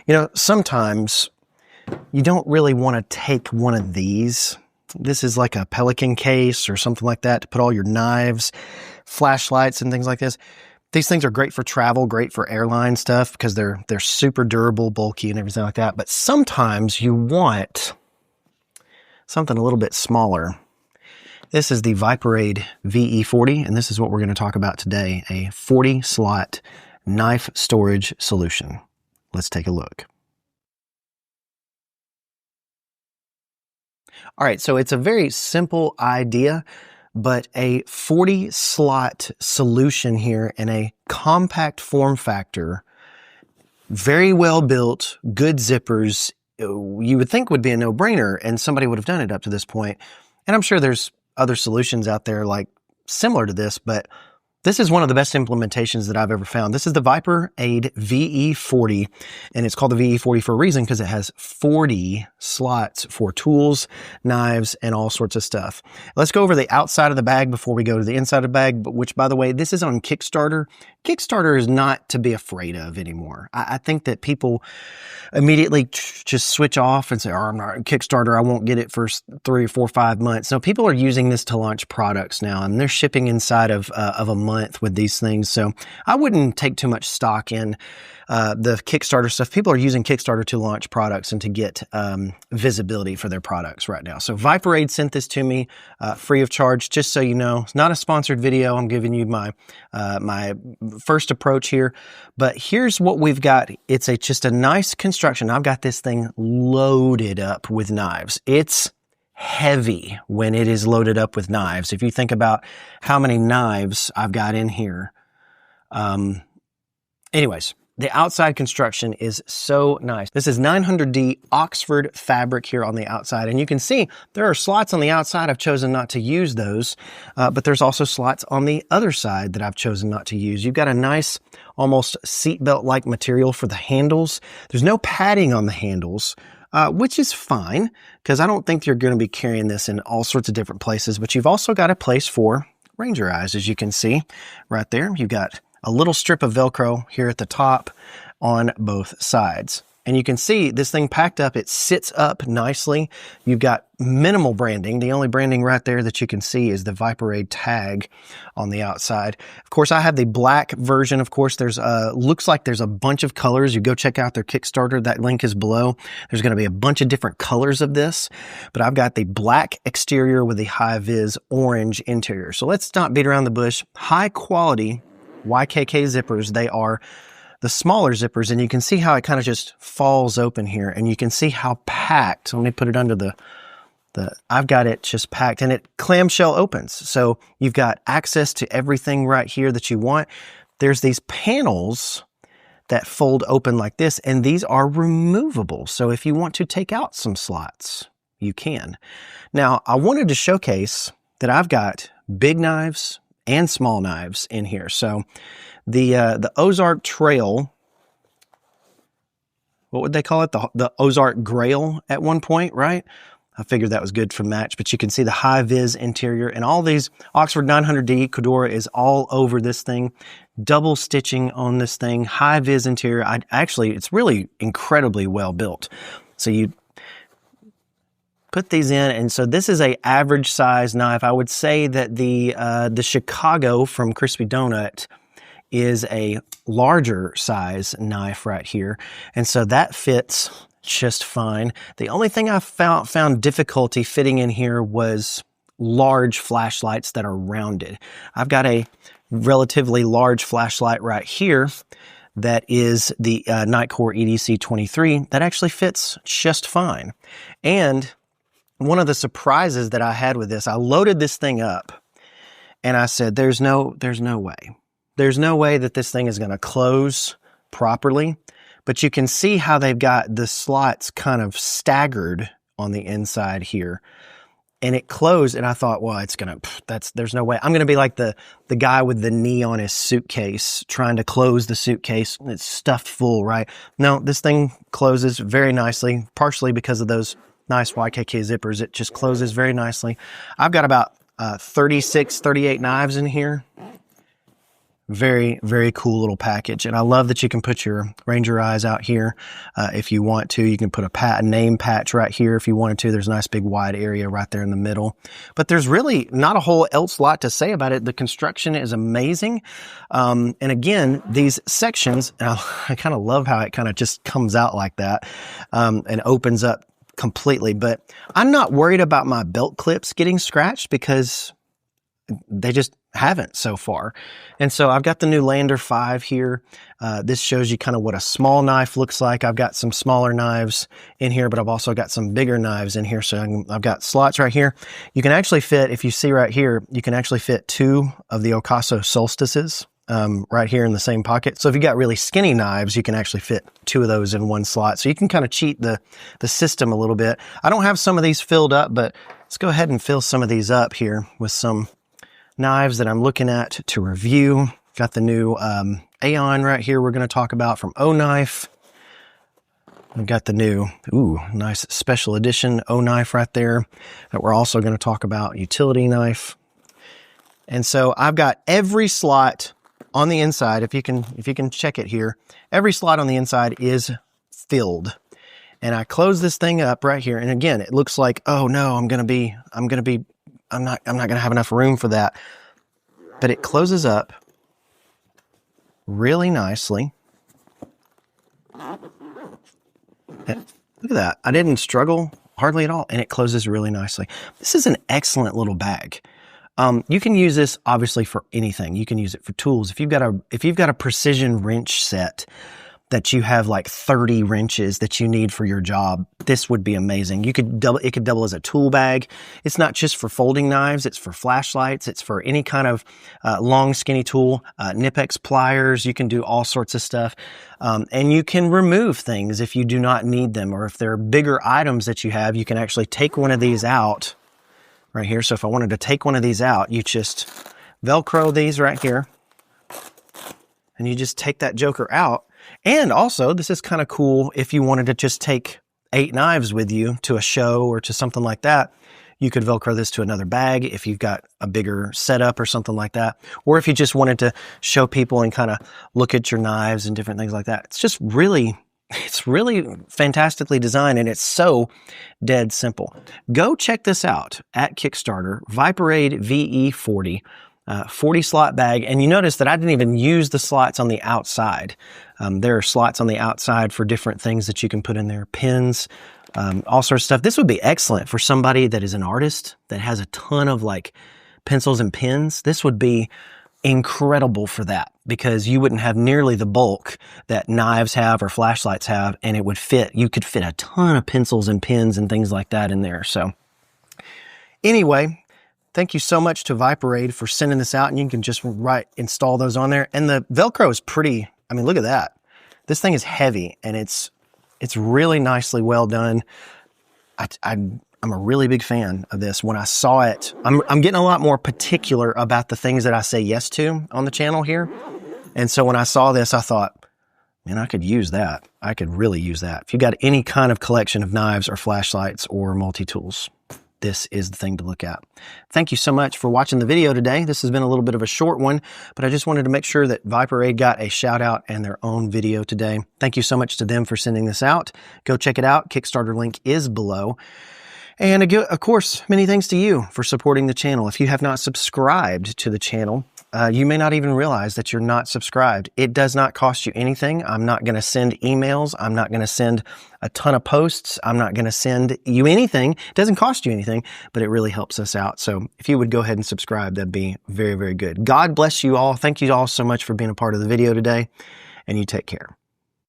You know, sometimes you don't really want to take one of these. This is like a Pelican case or something like that to put all your knives, flashlights, and things like this. These things are great for travel, great for airline stuff because they're super durable, bulky, and everything like that. But sometimes you want something a little bit smaller. This is the Viperade VE40, and this is what we're going to talk about today, a 40-slot knife storage solution. Let's take a look. All right, so it's a very simple idea, but a 40-slot solution here in a compact form factor, very well built, good zippers, you would think would be a no-brainer, and somebody would have done it up to this point. And I'm sure there's other solutions out there like similar to this, but this is one of the best implementations that I've ever found. This is the Viperade VE40, and it's called the VE40 for a reason because it has 40 slots for tools, knives, and all sorts of stuff. Let's go over the outside of the bag before we go to the inside of the bag, which, by the way, this is on Kickstarter. Kickstarter is not to be afraid of anymore. I think that people immediately just switch off and say, oh, I'm not on Kickstarter, I won't get it for 3 or 4 or 5 months. No, people are using this to launch products now, and they're shipping inside of a month with these things. So I wouldn't take too much stock in the Kickstarter stuff. People are using Kickstarter to launch products and to get visibility for their products right now. So Viperade sent this to me free of charge, just so you know. It's not a sponsored video. I'm giving you my my first approach here. But here's what we've got. It's just a nice construction. I've got this thing loaded up with knives. It's heavy when it is loaded up with knives. If you think about how many knives I've got in here. Anyways, the outside construction is so nice. This is 900D Oxford fabric here on the outside. And you can see there are slots on the outside. I've chosen not to use those, but there's also slots on the other side that I've chosen not to use. You've got a nice, almost seatbelt-like material for the handles. There's no padding on the handles, which is fine because I don't think you're going to be carrying this in all sorts of different places, but you've also got a place for Ranger eyes, as you can see right there. You've got a little strip of Velcro here at the top on both sides. And you can see this thing packed up, it sits up nicely. You've got minimal branding. The only branding right there that you can see is the Viperade tag on the outside. Of course, I have the black version. Of course, there's looks like there's a bunch of colors. You go check out their Kickstarter. That link is below. There's going to be a bunch of different colors of this, but I've got the black exterior with the high-vis orange interior. So let's not beat around the bush. High quality YKK zippers. They are the smaller zippers, and you can see how it kind of just falls open here, and you can see how packed. Let me put it under I've got it just packed, and it clamshell opens. So you've got access to everything right here that you want. There's these panels that fold open like this, and these are removable. So if you want to take out some slots, you can. Now, I wanted to showcase that I've got big knives and small knives in here. So the Ozark Trail, what would they call it? The Ozark Grail at one point, right? I figured that was good for match, but you can see the high-vis interior and all these. Oxford 900D Cordura is all over this thing. Double stitching on this thing, high-vis interior. It's really incredibly well built. So you put these in, and so this is a average size knife. I would say that the Chicago from Crispy Donut is a larger size knife right here, and so that fits just fine. The only thing I found difficulty fitting in here was large flashlights that are rounded. I've got a relatively large flashlight right here that is the Nitecore EDC 23 that actually fits just fine. And one of the surprises that I had with this, I loaded this thing up and I said, there's no way. There's no way that this thing is going to close properly. But you can see how they've got the slots kind of staggered on the inside here. And it closed, and I thought, well, there's no way. I'm going to be like the guy with the knee on his suitcase trying to close the suitcase. It's stuffed full, right? No, this thing closes very nicely, partially because of those nice YKK zippers. It just closes very nicely. I've got about 36, 38 knives in here. Very, very cool little package. And I love that you can put your Ranger eyes out here if you want to. You can put a name patch right here if you wanted to. There's a nice big wide area right there in the middle. But there's really not a whole else lot to say about it. The construction is amazing. And again, these sections, I kind of love how it kind of just comes out like that and opens up completely. But I'm not worried about my belt clips getting scratched because they just haven't so far. And so I've got the new Lander 5 here. This shows you kind of what a small knife looks like. I've got some smaller knives in here, but I've also got some bigger knives in here. So I've got slots right here. You can actually fit, if you see right here, you can actually fit 2 of the Ocaso Solstices right here in the same pocket. So if you got really skinny knives, you can actually fit 2 of those in one slot. So you can kind of cheat the system a little bit. I don't have some of these filled up, but let's go ahead and fill some of these up here with some knives that I'm looking at to review. Got the new Aeon right here we're going to talk about from O-Knife. I've got the new, nice special edition O-Knife right there that we're also going to talk about, utility knife. And so I've got every slot on the inside, if you can check it here, every slot on the inside is filled. And I close this thing up right here. And again, it looks like, oh no, I'm not going to have enough room for that. But it closes up really nicely. And look at that. I didn't struggle hardly at all. And it closes really nicely. This is an excellent little bag. You can use this obviously for anything. You can use it for tools. If you've got a precision wrench set that you have like 30 wrenches that you need for your job, this would be amazing. It could double as a tool bag. It's not just for folding knives, it's for flashlights, it's for any kind of long skinny tool, Nipex pliers. You can do all sorts of stuff. And you can remove things if you do not need them, or if there are bigger items that you have, you can actually take one of these out right here. So if I wanted to take one of these out, you just Velcro these right here and you just take that joker out. And also, this is kind of cool if you wanted to just take 8 knives with you to a show or to something like that. You could Velcro this to another bag if you've got a bigger setup or something like that. Or if you just wanted to show people and kind of look at your knives and different things like that. It's really fantastically designed, and it's so dead simple. Go check this out at Kickstarter, Viperade VE40. 40 slot bag, and you notice that I didn't even use the slots on the outside. There are slots on the outside for different things that you can put in there, pins, all sorts of stuff. This would be excellent for somebody that is an artist that has a ton of like pencils and pens. This would be incredible for that because you wouldn't have nearly the bulk that knives have or flashlights have, and it would fit. You could fit a ton of pencils and pens and things like that in there. So anyway, thank you so much to Viperade for sending this out, and you can just install those on there. And the Velcro is pretty, I mean, look at that. This thing is heavy, and it's really nicely well done. I'm a really big fan of this. When I saw it, I'm getting a lot more particular about the things that I say yes to on the channel here. And so when I saw this, I thought, man, I could use that. I could really use that. If you got any kind of collection of knives or flashlights or multi-tools, this is the thing to look at. Thank you so much for watching the video today. This has been a little bit of a short one, but I just wanted to make sure that Viperade got a shout out and their own video today. Thank you so much to them for sending this out. Go check it out. Kickstarter link is below. And of course, many thanks to you for supporting the channel. If you have not subscribed to the channel, you may not even realize that you're not subscribed. It does not cost you anything. I'm not going to send emails. I'm not going to send a ton of posts. I'm not going to send you anything. It doesn't cost you anything, but it really helps us out. So if you would go ahead and subscribe, that'd be very, very good. God bless you all. Thank you all so much for being a part of the video today, and you take care.